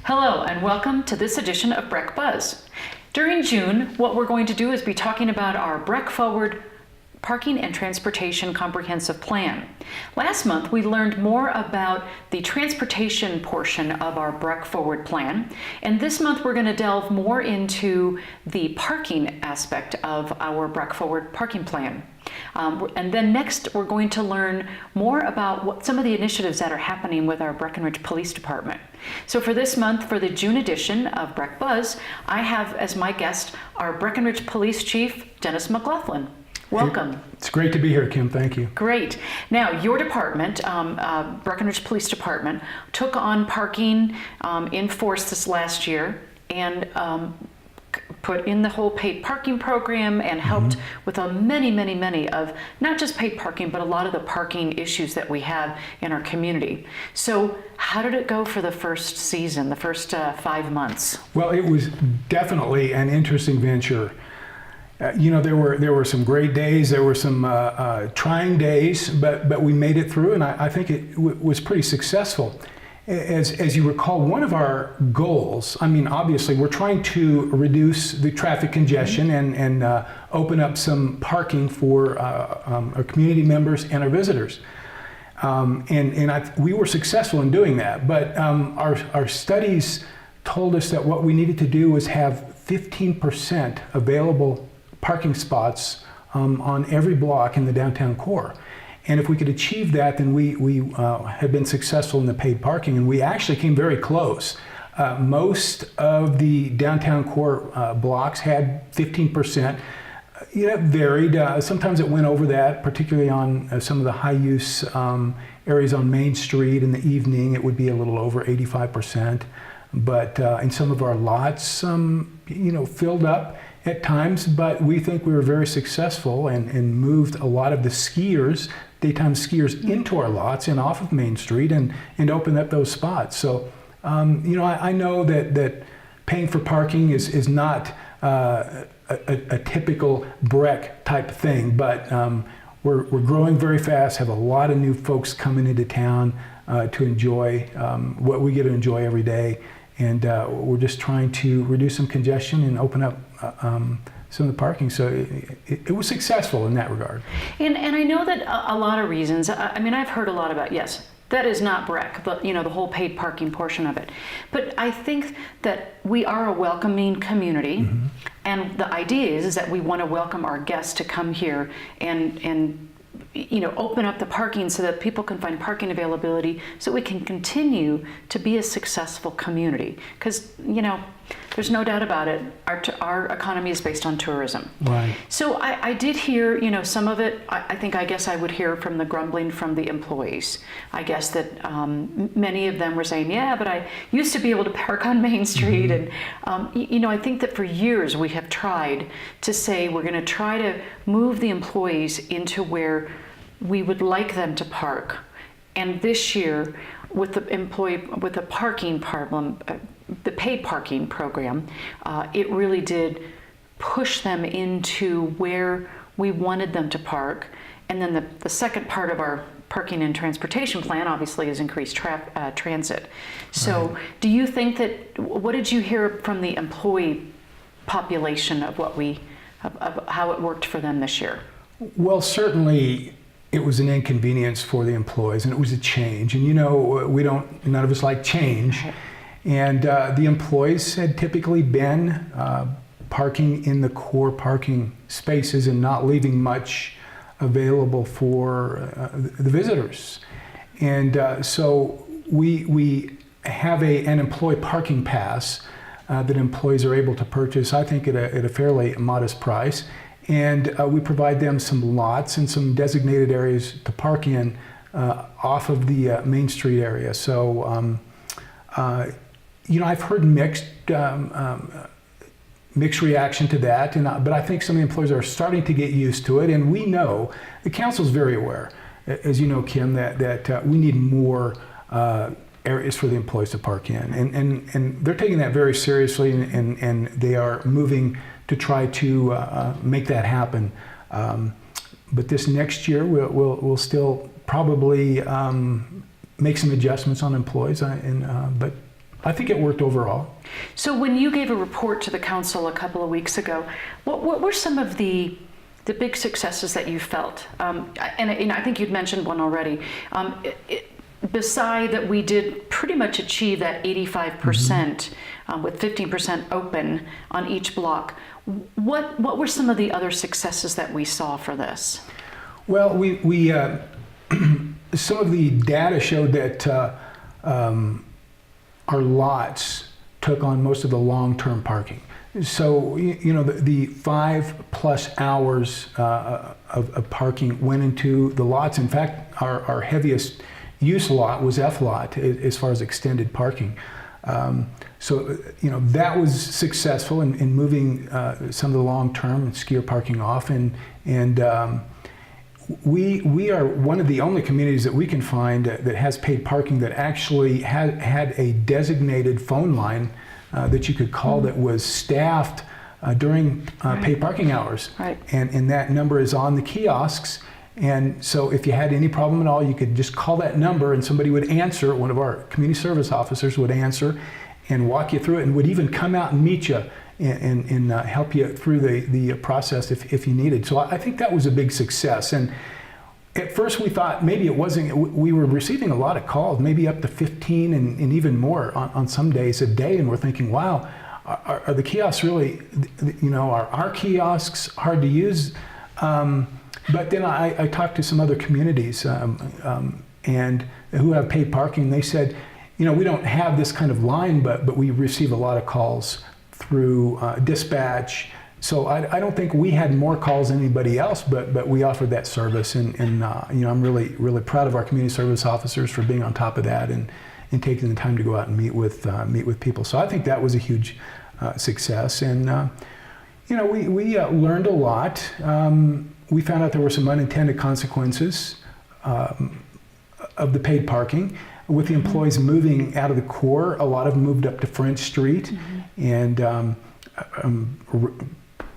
Hello and welcome to this edition of Breck Buzz. During June, what we're going to do is be talking about our Breck Forward Parking and Transportation Comprehensive Plan. Last month, we learned more about the transportation portion of our Breck Forward plan, and this month we're going to delve more into the parking aspect of our Breck Forward parking plan. And then next, we're going to learn more about what some of the initiatives that are happening with our Breckenridge Police Department. So for this month, for the June edition of Breck Buzz, I have as my guest our Breckenridge Police Chief Dennis McLaughlin. Welcome. It's great to be here, Kim. Thank you. Great. Now, your department, Breckenridge Police Department, took on parking in force this last year and put in the whole paid parking program and helped with many of not just paid parking, but a lot of the parking issues that we have in our community. So how did it go for the first season, the first 5 months? Well, it was definitely an interesting venture. You know, there were some great days, there were some trying days, but we made it through, and I think it was pretty successful. As you recall, one of our goals, I mean, obviously, we're trying to reduce the traffic congestion and open up some parking for our community members and our visitors. We were successful in doing that, but our studies told us that what we needed to do was have 15% available parking spots on every block in the downtown core. And if we could achieve that, then we had been successful in the paid parking, and we actually came very close. Most of the downtown core blocks had 15%. You know, it varied. Sometimes it went over that, particularly on some of the high-use areas on Main Street in the evening. It would be a little over 85%. But in some of our lots, you know, filled up at times, but we think we were very successful and moved a lot of the skiers, daytime skiers, into our lots and off of Main Street and opened up those spots. So, you know, I know that paying for parking is not a typical Breck type thing, but we're growing very fast, have a lot of new folks coming into town to enjoy what we get to enjoy every day. And we're just trying to reduce some congestion and open up some of the parking. So it was successful in that regard. And I know that a lot of reasons, I mean, I've heard a lot about, yes, that is not Breck, but you know, the whole paid parking portion of it. But I think that we are a welcoming community, and the idea is that we want to welcome our guests to come here and you know, open up the parking so that people can find parking availability so we can continue to be a successful community. Because, you know, there's no doubt about it, our economy is based on tourism. Right. So I did hear, you know, some of it, I guess I would hear from the grumbling from the employees. I guess that many of them were saying, yeah, but I used to be able to park on Main Street. And, you know, I think that for years we have tried to say we're going to try to move the employees into where we would like them to park. And this year, with the parking problem, the paid parking program, it really did push them into where we wanted them to park. And then the second part of our parking and transportation plan obviously is increased transit. So right. Do you think that, what did you hear from the employee population of how it worked for them this year? Well, certainly it was an inconvenience for the employees, and it was a change. And you know, none of us like change. Okay. And the employees had typically been parking in the core parking spaces and not leaving much available for the visitors. And so we have an employee parking pass that employees are able to purchase, I think at a fairly modest price. And we provide them some lots and some designated areas to park in off of the Main Street area. So, you know, I've heard mixed reaction to that, but I think some of the employees are starting to get used to it. And we know, the council's very aware, as you know, Kim, that we need more areas for the employees to park in. And they're taking that very seriously, and they are moving to try to make that happen. But this next year, we'll still probably make some adjustments on employees, but I think it worked overall. So when you gave a report to the council a couple of weeks ago, what were some of the big successes that you felt? And I think you'd mentioned one already. Beside that, we did pretty much achieve that 85% with 15% open on each block. What were some of the other successes that we saw for this? Well, we some of the data showed that our lots took on most of the long-term parking. So, you know, the 5+ hours of parking went into the lots. In fact, our heaviest use lot was F lot as far as extended parking. So, you know, that was successful in moving some of the long-term skier parking off. And we are one of the only communities that we can find that has paid parking that actually had a designated phone line that you could call that was staffed during paid parking hours. Right. And that number is on the kiosks. And so if you had any problem at all, you could just call that number and somebody would answer. One of our community service officers would answer and walk you through it, and would even come out and meet you and help you through the process if you needed. So I think that was a big success. And at first we thought maybe it wasn't, we were receiving a lot of calls, maybe up to 15 and even more on some days a day, and we're thinking, wow, are the kiosks really, you know, are our kiosks hard to use? But then I talked to some other communities and who have paid parking. They said, you know, we don't have this kind of line, but we receive a lot of calls through dispatch. So I don't think we had more calls than anybody else, but we offered that service. And you know, I'm really proud of our community service officers for being on top of that and taking the time to go out and meet with people. So I think that was a huge success. And you know, we learned a lot. We found out there were some unintended consequences of the paid parking. With the employees moving out of the core, a lot of them moved up to French Street and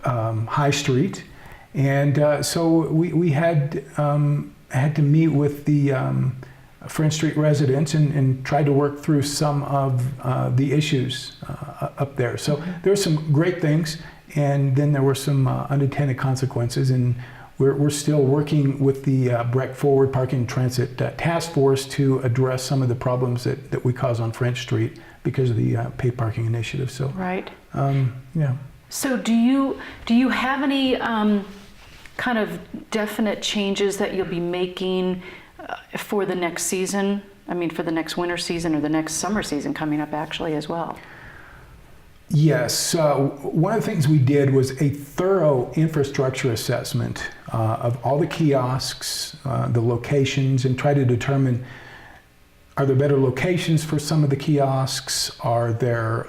High Street. And so we had to meet with the French Street residents and tried to work through some of the issues up there. So there were some great things, and then there were some unintended consequences. And we're still working with the Breck Forward Parking and Transit Task Force to address some of the problems that we cause on French Street because of the paid parking initiative. So right. Yeah. So do you have any kind of definite changes that you'll be making for the next season? I mean, for the next winter season or the next summer season coming up actually as well? Yes, one of the things we did was a thorough infrastructure assessment of all the kiosks, the locations, and try to determine, are there better locations for some of the kiosks? Are there,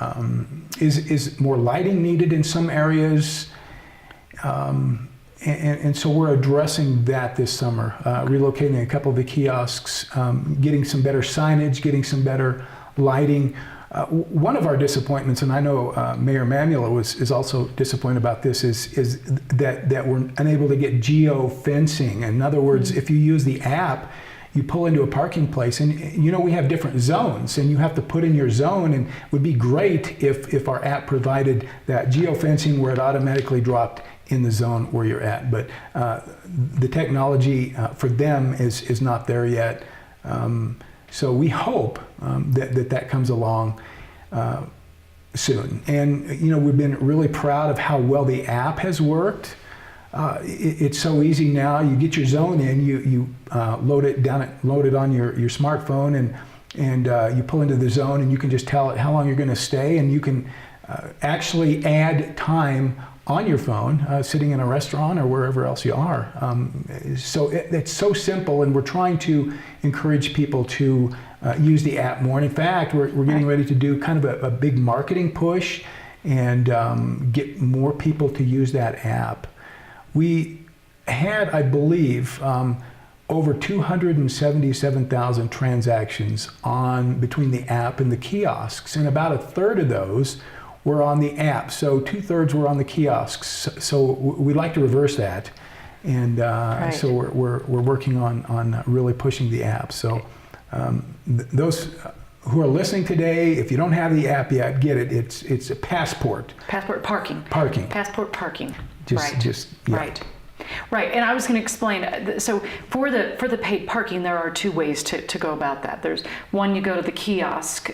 is more lighting needed in some areas? And so we're addressing that this summer, relocating a couple of the kiosks, getting some better signage, getting some better lighting. One of our disappointments, and I know Mayor Mamula is also disappointed about this, is that we're unable to get geo-fencing. In other words, if you use the app, you pull into a parking place, and you know we have different zones, and you have to put in your zone, and it would be great if our app provided that geo-fencing where it automatically dropped in the zone where you're at. But the technology for them is not there yet. So we hope that comes along soon. And you know, we've been really proud of how well the app has worked. It's so easy now. You get your zone in, you load it on your smartphone, and you pull into the zone, and you can just tell it how long you're going to stay, and you can actually add time on your phone, sitting in a restaurant or wherever else you are. So it's so simple, and we're trying to encourage people to use the app more. And in fact, we're getting ready to do kind of a big marketing push and get more people to use that app. We had, I believe, over 277,000 transactions between the app and the kiosks, and about a third of those were on the app. So 2/3 were on the kiosks. So we'd like to reverse that, and right. So we're working on really pushing the app. So those who are listening today, if you don't have the app yet, get it. It's a Passport. Passport parking. Parking. Passport parking. Right. Right, and I was going to explain. So for the paid parking, there are two ways to go about that. There's one, you go to the kiosk,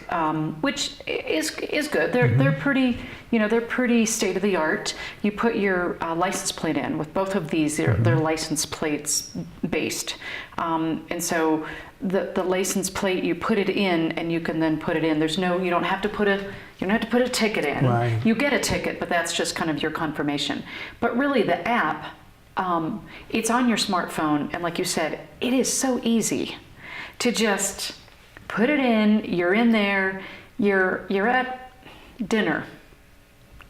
which is good. They're pretty, they're pretty state of the art. You put your license plate in. With both of these, they're license plates based, and so the license plate, you put it in, and you can then put it in. You don't have to put a ticket in. Right. You get a ticket, but that's just kind of your confirmation. But really, the app. It's on your smartphone, and like you said, it is so easy to just put it in. You're in there, you're at dinner,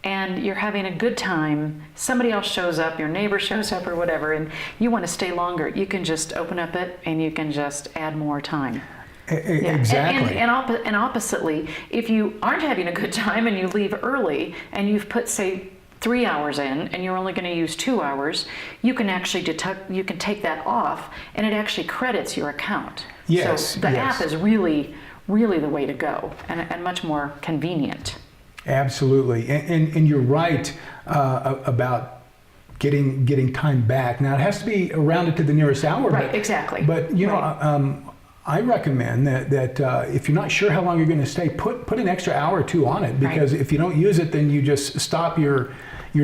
and you're having a good time. Somebody else shows up, your neighbor shows up or whatever, and you want to stay longer. You can just open up it and you can just add more time. Exactly. And oppositely, if you aren't having a good time and you leave early and you've put, say, 3 hours in and you're only going to use 2 hours, you can actually take that off, and it actually credits your account. Yes. So the app is really, really the way to go, and much more convenient. Absolutely, and you're right about getting time back. Now it has to be rounded to the nearest hour. Right. Exactly. But I recommend that if you're not sure how long you're going to stay, put an extra hour or two on it, because if you don't use it, then you just stop your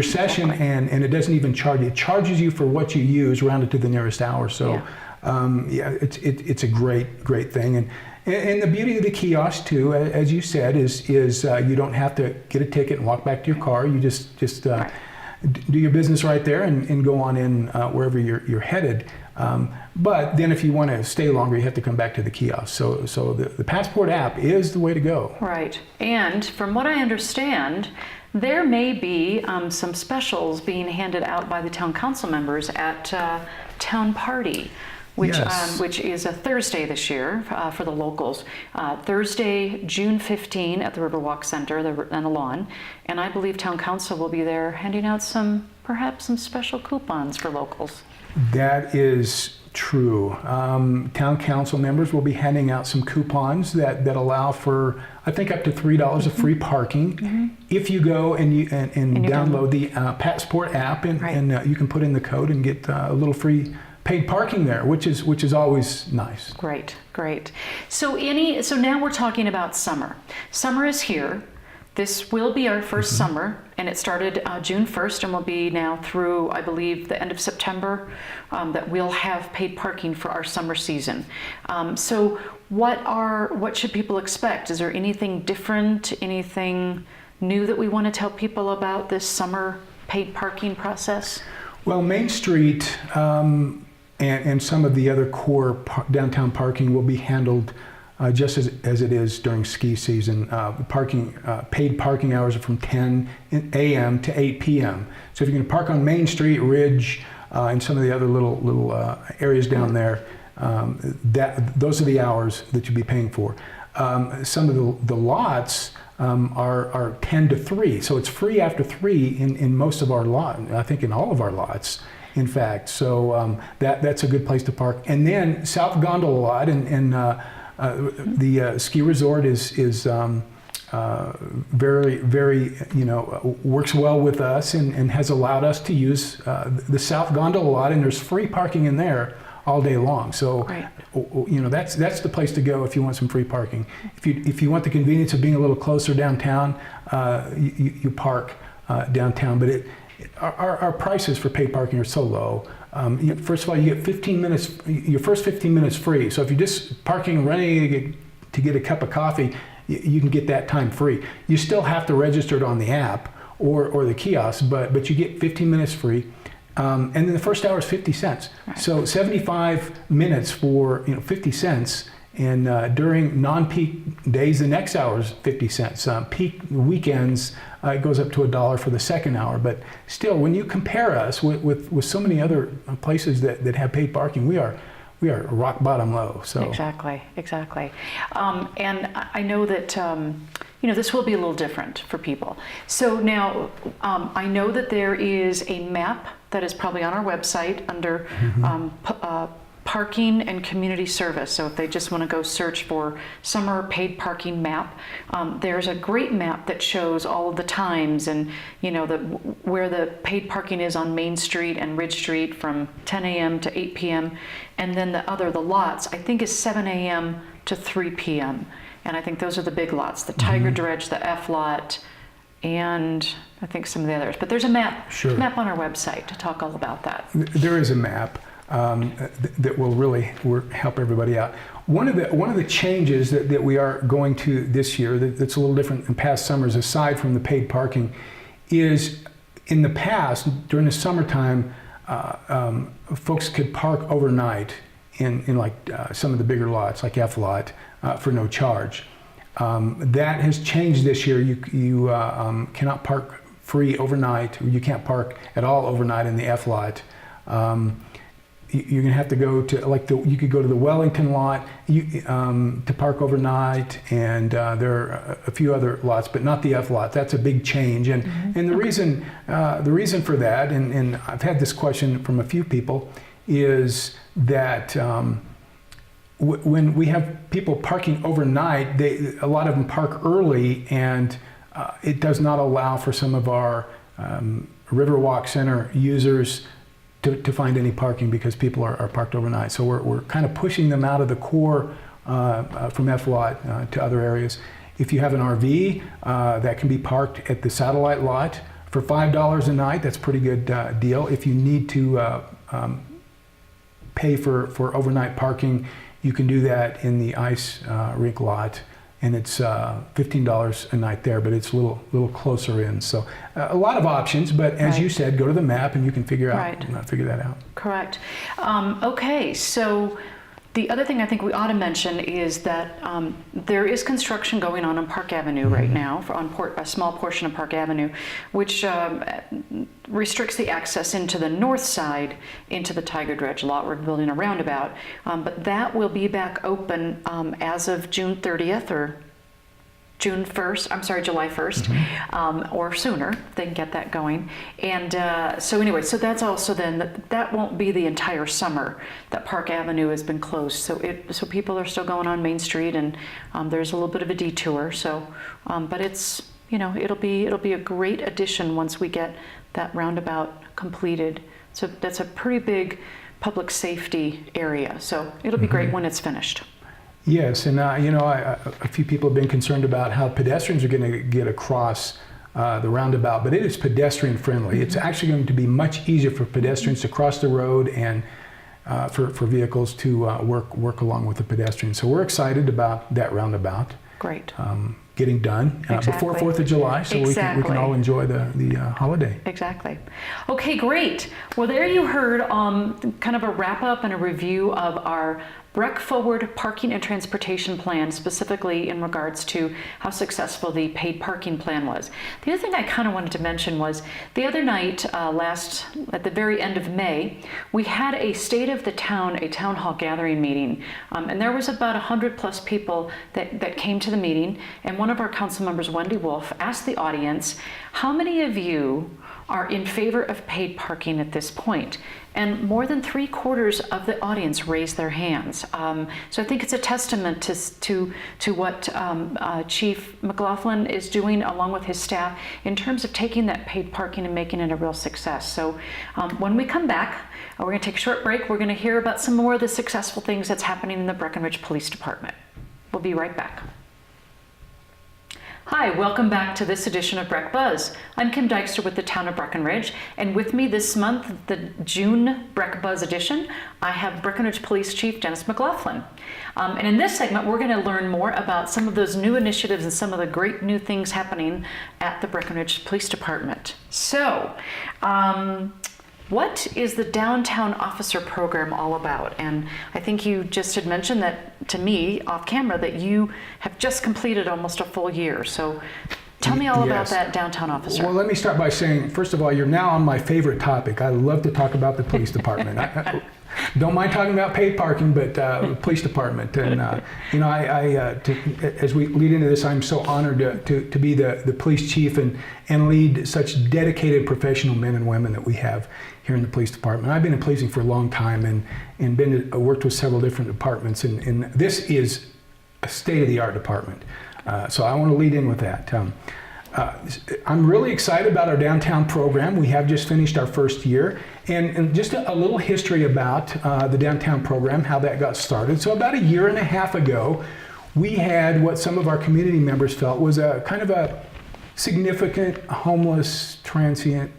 session, and it doesn't even charge you. It charges you for what you use, rounded to the nearest hour. So it's a great thing. And the beauty of the kiosk too, as you said, is you don't have to get a ticket and walk back to your car. You just do your business right there and go on in wherever you're headed. But then if you want to stay longer, you have to come back to the kiosk. So the Passport app is the way to go. Right. And from what I understand, there may be some specials being handed out by the town council members at Town Party, which is a Thursday this year for the locals. Thursday, June 15 at the Riverwalk Center and the lawn. And I believe town council will be there handing out perhaps some special coupons for locals. That is true. Town council members will be handing out some coupons that allow for, I think, up to $3 of free parking if you go and download the Passport app, and you can put in the code and get a little free paid parking there, which is always nice. Great. So now we're talking about summer. Summer is here. This will be our first summer, and it started June 1st and will be now through, I believe, the end of September, that we'll have paid parking for our summer season. So what should people expect? Is there anything different, anything new that we want to tell people about this summer paid parking process? Well, Main Street and some of the other core downtown parking will be handled just as it is during ski season. Paid parking hours are from 10 a.m. to 8 p.m. So if you're going to park on Main Street, Ridge, and some of the other little areas down there, those are the hours that you'll be paying for. Some of the lots are 10 to 3, so it's free after 3 in most of our lots. I think in all of our lots, in fact. So that's a good place to park. And then South Gondola lot and the ski resort is very, very, works well with us and has allowed us to use the South Gondola lot, and there's free parking in there all day long. So, that's the place to go if you want some free parking. If you want the convenience of being a little closer downtown, you park downtown. But our prices for paid parking are so low. First of all, you get 15 minutes, your first 15 minutes free. So if you're just parking and running to get a cup of coffee, you can get that time free. You still have to register it on the app or the kiosk, but you get 15 minutes free. And then the first hour is 50 cents. Right. So 75 minutes for 50 cents. And during non-peak days, the next hour is 50 cents. Peak weekends, it goes up to $1 for the second hour. But still, when you compare us with so many other places that have paid parking, we are rock bottom low. So exactly. And I know that this will be a little different for people. So now I know that there is a map that is probably on our website under parking and community service. So if they just want to go search for summer paid parking map, there's a great map that shows all of the times and where the paid parking is on Main Street and Ridge Street from 10 a.m. to 8 p.m. And then the lots, I think, is 7 a.m. to 3 p.m. And I think those are the big lots, the Tiger Dredge, the F lot, and I think some of the others. But there's a map on our website to talk all about that. There is a map that will really help everybody out. One of the changes that we are going to this year that's a little different than past summers, aside from the paid parking, is in the past, during the summertime, folks could park overnight in like some of the bigger lots, like F lot, for no charge. That has changed this year. You cannot park free overnight. You can't park at all overnight in the F lot. You're gonna have to go to you could go to the Wellington lot to park overnight, and there are a few other lots, but not the F lot. That's a big change, and the reason for that, and I've had this question from a few people, is that when we have people parking overnight, a lot of them park early, and it does not allow for some of our Riverwalk Center users to find any parking because people are parked overnight. So we're kind of pushing them out of the core from F lot to other areas. If you have an RV that can be parked at the satellite lot for $5 a night, that's a pretty good deal. If you need to pay for overnight parking, you can do that in the ice rink lot, and it's $15 a night there, but it's a little closer in. So a lot of options, but as you said, go to the map and you can figure that out. Correct. Okay, so the other thing I think we ought to mention is that there is construction going on Park Avenue right now, on a small portion of Park Avenue, which restricts the access into the north side into the Tiger Dredge lot. We're building a roundabout, but that will be back open as of June 30th or July 1st, or sooner. They can get that going. And so that's also then, that won't be the entire summer that Park Avenue has been closed. So people are still going on Main Street, and there's a little bit of a detour. So, but it's, it'll be a great addition once we get that roundabout completed. So that's a pretty big public safety area. So it'll be great when it's finished. Yes, and a few people have been concerned about how pedestrians are going to get across the roundabout, but it is pedestrian friendly. It's actually going to be much easier for pedestrians to cross the road and for vehicles to work along with the pedestrians. So we're excited about that roundabout. Great. Getting done before 4th of July, so we can all enjoy the holiday. Exactly. Okay, great. Well, there you heard kind of a wrap up and a review of our Breck Forward Parking and Transportation Plan, specifically in regards to how successful the paid parking plan was. The other thing I kind of wanted to mention was the other night, at the very end of May, we had a State of the Town, a town hall gathering meeting, and there was about 100+ people that came to the meeting, and one of our council members, Wendy Wolf, asked the audience, how many of you are in favor of paid parking at this point? And more than 3/4 of the audience raised their hands. So I think it's a testament to what Chief McLaughlin is doing along with his staff in terms of taking that paid parking and making it a real success. So when we come back, we're going to take a short break. We're going to hear about some more of the successful things that's happening in the Breckenridge Police Department. We'll be right back. Hi, welcome back to this edition of Breck Buzz. I'm Kim Dykstra with the Town of Breckenridge, and with me this month, the June Breck Buzz edition, I have Breckenridge Police Chief Dennis McLaughlin. And in this segment, we're going to learn more about some of those new initiatives and some of the great new things happening at the Breckenridge Police Department. So, what is the Downtown Officer Program all about? And I think you just had mentioned that to me off camera that you have just completed almost a full year. So tell me all about that Downtown Officer. Well, let me start by saying, first of all, you're now on my favorite topic. I love to talk about the police department. don't mind talking about paid parking, but police department. And as we lead into this, I'm so honored to be the police chief and lead such dedicated professional men and women that we have here in the police department. I've been in policing for a long time and worked with several different departments, and this is a state-of-the-art department. So I want to lead in with that. I'm really excited about our downtown program. We have just finished our first year, and just a little history about the downtown program, how that got started. So about a year and a half ago, we had what some of our community members felt was a kind of a significant homeless transient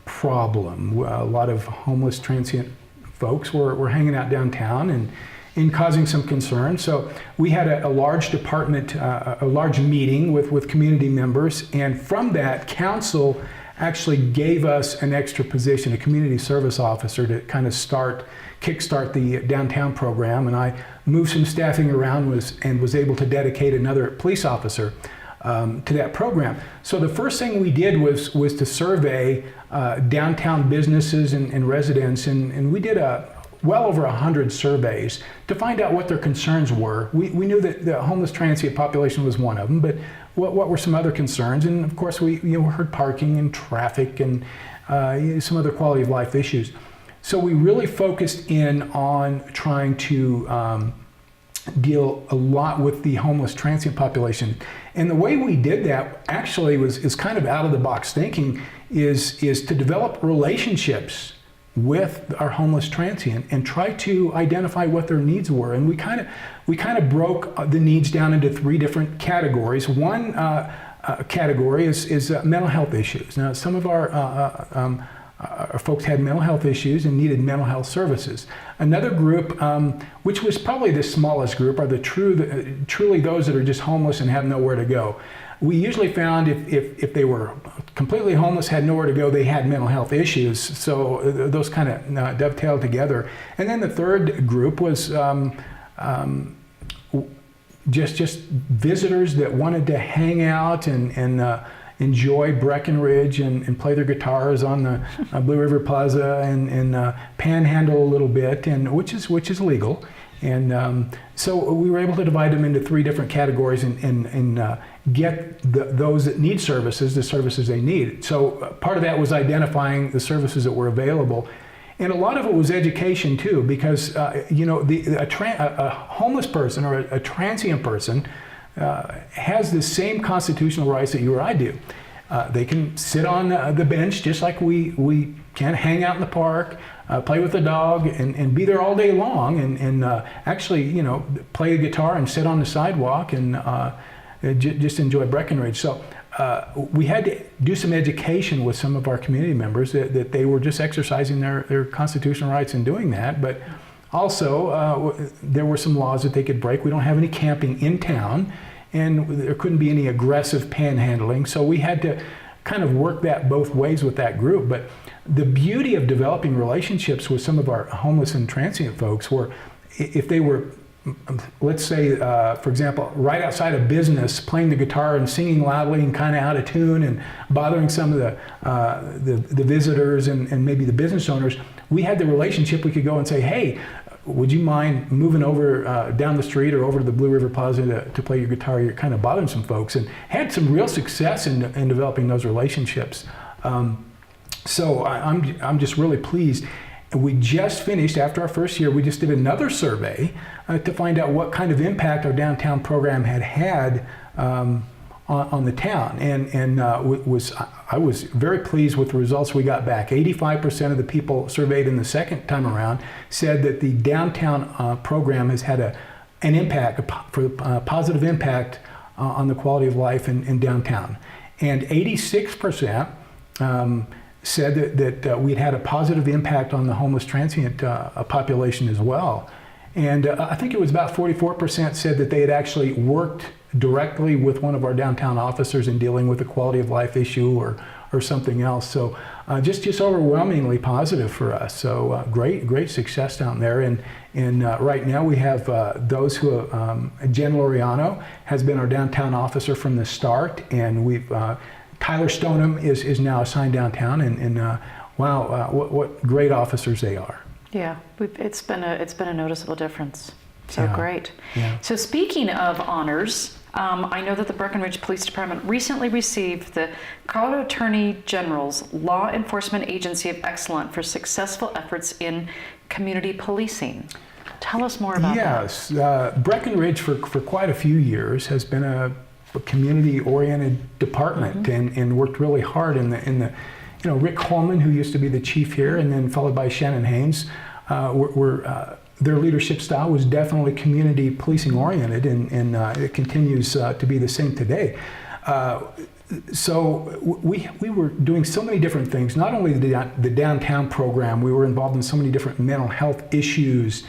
problem. A lot of homeless transient folks were hanging out downtown and causing some concern. So we had a large department, a large meeting with community members, and from that, council actually gave us an extra position, a community service officer, to kind of kickstart the downtown program. And I moved some staffing around and was able to dedicate another police officer to that program. So the first thing we did was to survey downtown businesses and residents, and we did well over 100 surveys to find out what their concerns were. We knew that the homeless transient population was one of them, but what were some other concerns? And of course, we heard parking and traffic and some other quality of life issues. So we really focused in on trying to deal a lot with the homeless transient population. And the way we did that actually is kind of out of the box thinking, is to develop relationships with our homeless transient and try to identify what their needs were. And we kind of broke the needs down into three different categories. One category is mental health issues. Now, some of our folks had mental health issues and needed mental health services. Another group, which was probably the smallest group, are truly those that are just homeless and have nowhere to go. We usually found if they were completely homeless, had nowhere to go, they had mental health issues. So those kind of dovetailed together. And then the third group was just visitors that wanted to hang out and enjoy Breckenridge and play their guitars on the Blue River Plaza and panhandle a little bit, and which is legal. And so we were able to divide them into three different categories and get those that need services, the services they need. So part of that was identifying the services that were available. And a lot of it was education too, because a homeless person or a transient person has the same constitutional rights that you or I do. They can sit on the bench just like we can, hang out in the park, play with the dog, and be there all day long, and actually, play the guitar and sit on the sidewalk and just enjoy Breckenridge. So we had to do some education with some of our community members that they were just exercising their constitutional rights in doing that, but also there were some laws that they could break. We don't have any camping in town, and there couldn't be any aggressive panhandling, so we had to kind of work that both ways with that group. But the beauty of developing relationships with some of our homeless and transient folks were, if they were, let's say, for example, right outside a business, playing the guitar and singing loudly and kind of out of tune and bothering some of the visitors and maybe the business owners, we had the relationship. We could go and say, hey, would you mind moving over down the street or over to the Blue River Plaza to play your guitar? You're kind of bothering some folks, and had some real success in developing those relationships. So I'm just really pleased. We just finished, after our first year, we just did another survey to find out what kind of impact our downtown program had on the town, and I was very pleased with the results we got back. 85% of the people surveyed in the second time around said that the downtown program has had an impact, a positive impact on the quality of life in downtown, and 86% said that we'd had a positive impact on the homeless transient population as well. And I think it was about 44% said that they had actually worked directly with one of our downtown officers in dealing with a quality of life issue or something else. So just overwhelmingly positive for us. So great success down there. And right now we have those who, Jen Loriano has been our downtown officer from the start, and we've Tyler Stoneham is now assigned downtown, and wow, what great officers they are. Yeah, it's been a noticeable difference. So Yeah. great. Yeah. So speaking of honors, I know that the Breckenridge Police Department recently received the Colorado Attorney General's Law Enforcement Agency of Excellence for successful efforts in community policing. Tell us more about that. Yes, Breckenridge for quite a few years has been a community-oriented department and worked really hard in the Rick Holman, who used to be the chief here, and then followed by Shannon Haynes, their leadership style was definitely community policing oriented, and it continues to be the same today. So we were doing so many different things, not only the downtown program, we were involved in so many different mental health issues,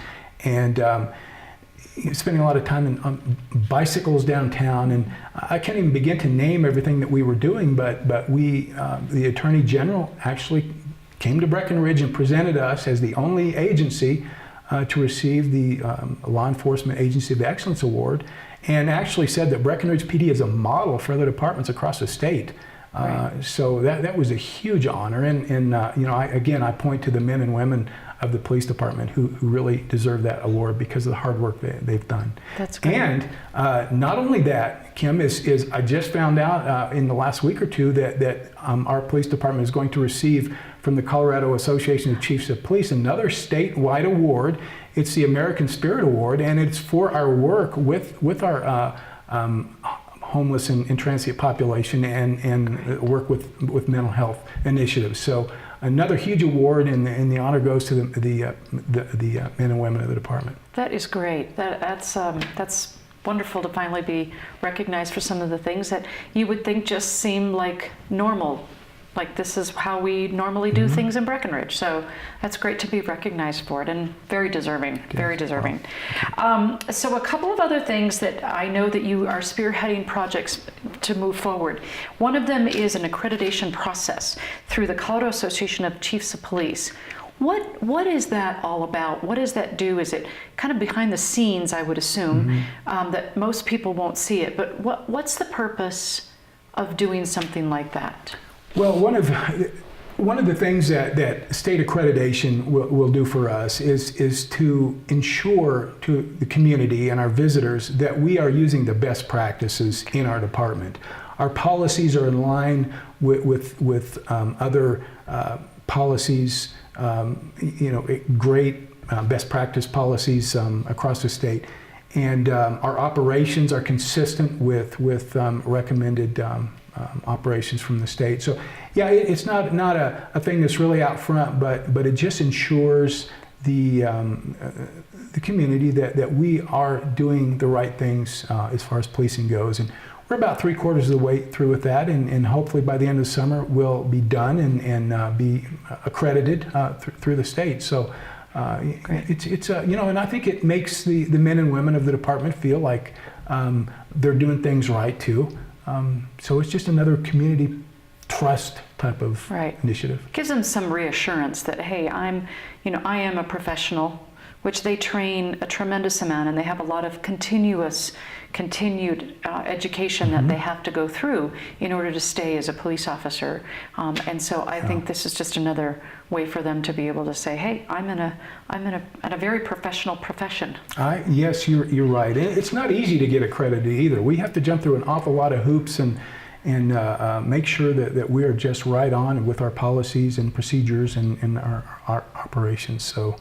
and spending a lot of time on bicycles downtown, and I can't even begin to name everything that we were doing, but we, the Attorney General actually came to Breckenridge and presented us as the only agency to receive the Law Enforcement Agency of Excellence Award, and actually said that Breckenridge PD is a model for other departments across the state. Right. So that was a huge honor, and I point to the men and women of the police department who really deserve that award because of the hard work they've done. That's great. And not only that, Kim, is I just found out in the last week or two that our police department is going to receive from the Colorado Association of Chiefs of Police another statewide award. It's the American Spirit Award, and it's for our work with our homeless and transient population and work with mental health initiatives. So another huge award, and the honor goes to the men and women of the department. That is great. That's wonderful to finally be recognized for some of the things that you would think just seem like normal. Like this is how we normally do things in Breckenridge. So that's great to be recognized for it, and very deserving, very deserving. So a couple of other things that I know that you are spearheading projects to move forward. One of them is an accreditation process through the Colorado Association of Chiefs of Police. What is that all about? What does that do? Is it kind of behind the scenes, I would assume, that most people won't see it, but what's the purpose of doing something like that? Well, one of the things that state accreditation will do for us is to ensure to the community and our visitors that we are using the best practices in our department. Our policies are in line with other policies, great best practice policies across the state, and our operations are consistent with recommended operations from the state. So yeah, it's not a thing that's really out front, but it just ensures the community that we are doing the right things as far as policing goes. And we're about 3/4 of the way through with that, and hopefully by the end of the summer we'll be done and be accredited through the state. So it's and I think it makes the men and women of the department feel like they're doing things right too. So it's just another community trust type of initiative. Gives them some reassurance that, hey, I am a professional, which they train a tremendous amount, and they have a lot of continued education that they have to go through in order to stay as a police officer. And so I think this is just another way for them to be able to say, hey, I'm in a very professional profession. Yes, you're right. It's not easy to get accredited either. We have to jump through an awful lot of hoops and make sure that we are just right on with our policies and procedures and our operations. So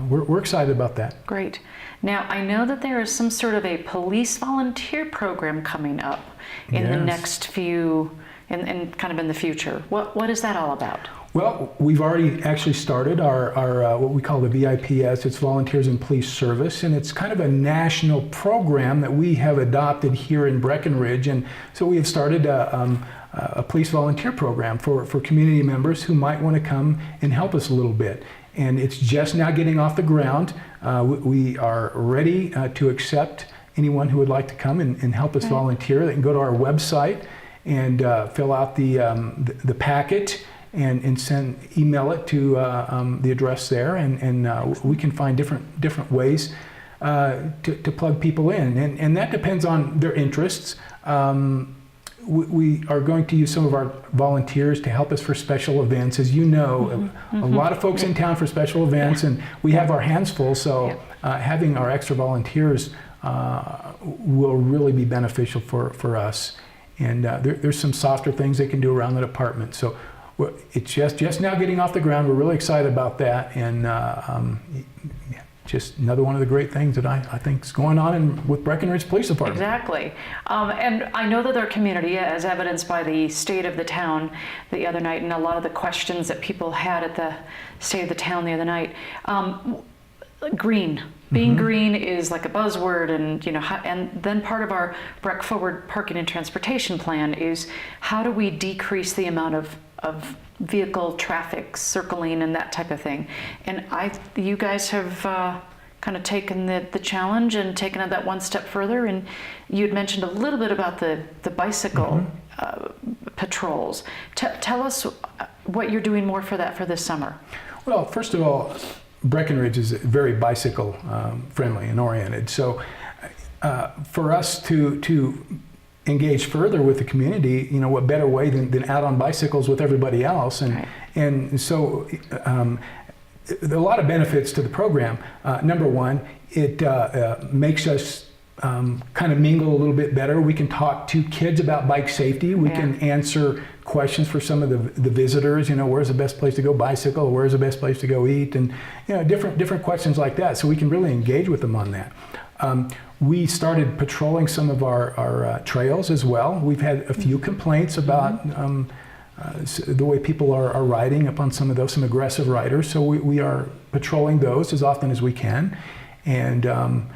we're excited about that. Great. Now, I know that there is some sort of a police volunteer program coming up in the next few, and kind of in the future. What is that all about? Well, we've already actually started our what we call the VIPS. It's Volunteers in Police Service, and it's kind of a national program that we have adopted here in Breckenridge. And so we have started a police volunteer program for community members who might want to come and help us a little bit. And it's just now getting off the ground. We are ready to accept anyone who would like to come and help us volunteer. They can go to our website and fill out the packet and email it to the address there, and we can find different ways to plug people in, and that depends on their interests. we are going to use some of our volunteers to help us for special events. As you know, a lot of folks in town for special events, and we have our hands full, so having our extra volunteers will really be beneficial for us. And there's some softer things they can do around the department. So it's just now getting off the ground. We're really excited about that, and just another one of the great things that I think is going on with Breckenridge Police Department. Exactly. And I know that our community, as evidenced by the state of the town the other night, and a lot of the questions that people had at the state of the town the other night, green. Being green is like a buzzword, and and then part of our Breck Forward Parking and Transportation Plan is how do we decrease the amount of vehicle traffic circling and that type of thing. And you guys have kind of taken the challenge and taken it that one step further. And you had mentioned a little bit about the bicycle patrols. Tell us what you're doing more for that for this summer. Well, first of all, Breckenridge is very bicycle friendly and oriented. So for us to engage further with the community, what better way than out on bicycles with everybody else? And so there are a lot of benefits to the program. Number one, it makes us kind of mingle a little bit better. We can talk to kids about bike safety. We can answer questions for some of the visitors. Where's the best place to go bicycle? Where's the best place to go eat? And different questions like that. So we can really engage with them on that. We started patrolling some of our trails as well. We've had a few complaints about the way people are riding up on some aggressive riders. So we are patrolling those as often as we can. And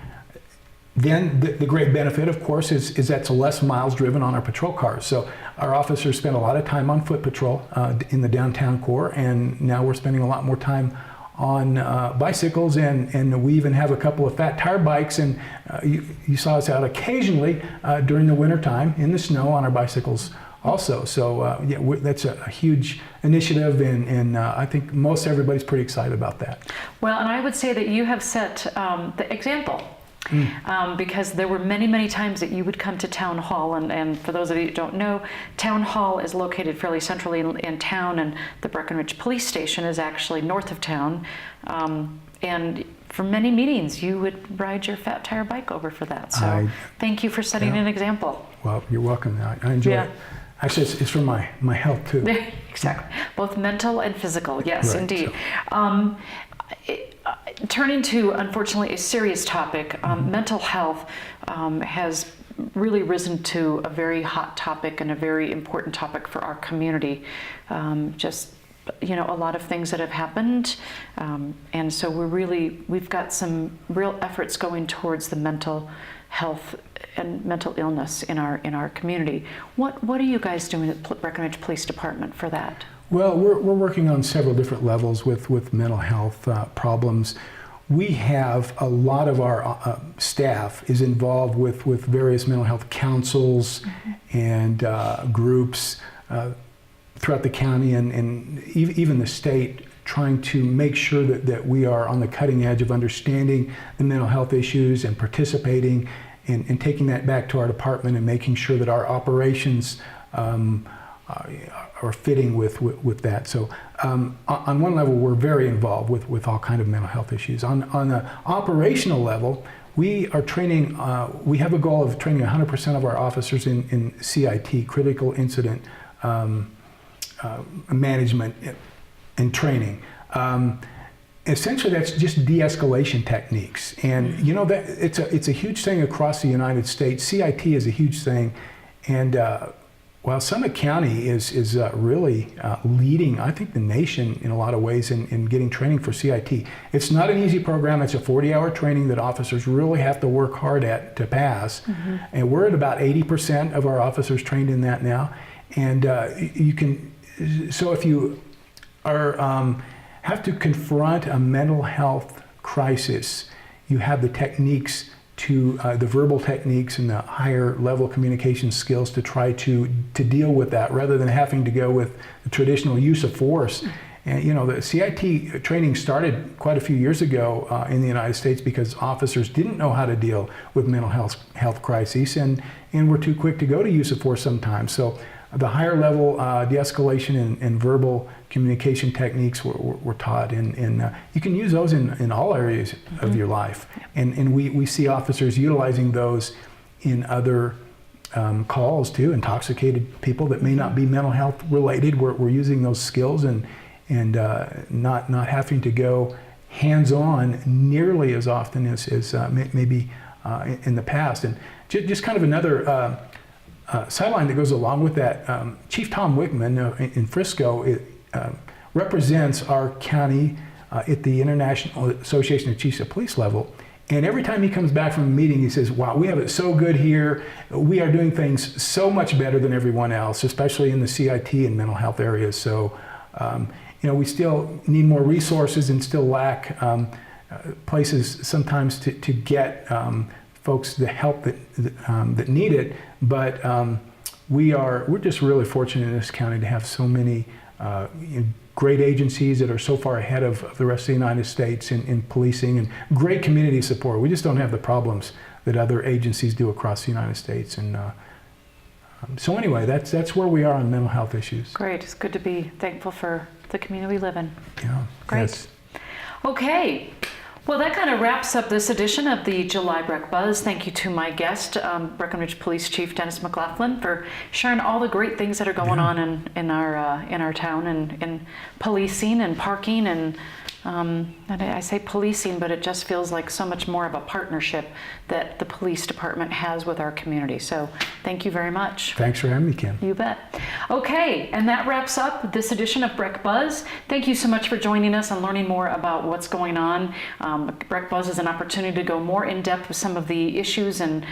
then the great benefit, of course, is that's less miles driven on our patrol cars. So our officers spend a lot of time on foot patrol in the downtown core, and now we're spending a lot more time on bicycles, and we even have a couple of fat tire bikes, and you saw us out occasionally during the winter time in the snow on our bicycles also. So that's a huge initiative, and I think most everybody's pretty excited about that. Well, and I would say that you have set the example. Because there were many times that you would come to Town Hall, and for those of you who don't know, Town Hall is located fairly centrally in town, and the Breckenridge Police Station is actually north of town. And for many meetings, you would ride your fat tire bike over for that. So thank you for setting an example. Well, you're welcome. I enjoy it. Actually, it's for my health too. Exactly. Both mental and physical. Yes, right, indeed. So. Turning to, unfortunately, a serious topic, mental health has really risen to a very hot topic and a very important topic for our community. A lot of things that have happened, and so we've got some real efforts going towards the mental health and mental illness in our community. What are you guys doing at Breckenridge Police Department for that? Well, we're working on several different levels with mental health problems. We have a lot of our staff is involved with various mental health councils and groups throughout the county and even the state, trying to make sure that we are on the cutting edge of understanding the mental health issues and participating and taking that back to our department and making sure that our operations are fitting with that. So on one level, we're very involved with all kind of mental health issues. On the operational level, we are training, we have a goal of training 100% of our officers in CIT, critical incident management and training. Essentially, that's just de-escalation techniques. And that it's a huge thing across the United States. CIT is a huge thing. And while Summit County is really leading, I think, the nation in a lot of ways in getting training for CIT. It's not an easy program. It's a 40-hour training that officers really have to work hard at to pass. And we're at about 80% of our officers trained in that now. And so if you are have to confront a mental health crisis, you have the techniques the verbal techniques and the higher level communication skills to try to deal with that, rather than having to go with the traditional use of force And the CIT training started quite a few years ago in the United States because officers didn't know how to deal with mental health crises and were too quick to go to use of force sometimes. So the higher level de-escalation and verbal communication techniques were taught, and you can use those in all areas of your life. And we see officers utilizing those in other calls too. Intoxicated people that may not be mental health related, we're using those skills and not having to go hands-on nearly as often as maybe in the past. And just kind of another sideline that goes along with that, Chief Tom Wickman in Frisco represents our county at the International Association of Chiefs of Police level. And every time he comes back from a meeting, he says, wow, we have it so good here. We are doing things so much better than everyone else, especially in the CIT and mental health areas. So, we still need more resources and still lack places sometimes to get folks the help that need it. But we're just really fortunate in this county to have so many great agencies that are so far ahead of the rest of the United States in policing, and great community support. We just don't have the problems that other agencies do across the United States. And so anyway, that's where we are on mental health issues. Great. It's good to be thankful for the community we live in. Yeah. Great. Yes. Okay. Well, that kind of wraps up this edition of the July Breck Buzz. Thank you to my guest, Breckenridge Police Chief Dennis McLaughlin, for sharing all the great things that are going on in our town and in policing and parking and I say policing, but it just feels like so much more of a partnership that the police department has with our community. So thank you very much. Thanks for having me, Kim. You bet. Okay, and that wraps up this edition of Breck Buzz. Thank you so much for joining us and learning more about what's going on. Breck Buzz is an opportunity to go more in depth with some of the issues and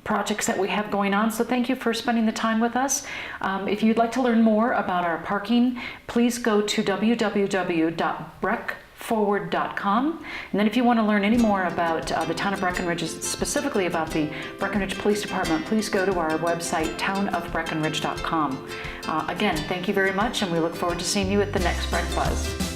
projects that we have going on. So thank you for spending the time with us. If you'd like to learn more about our parking, please go to www.breckforward.com. And then if you want to learn any more about the town of Breckenridge, specifically about the Breckenridge Police Department, please go to our website, townofbreckenridge.com. Again, thank you very much, and we look forward to seeing you at the next Breck Buzz.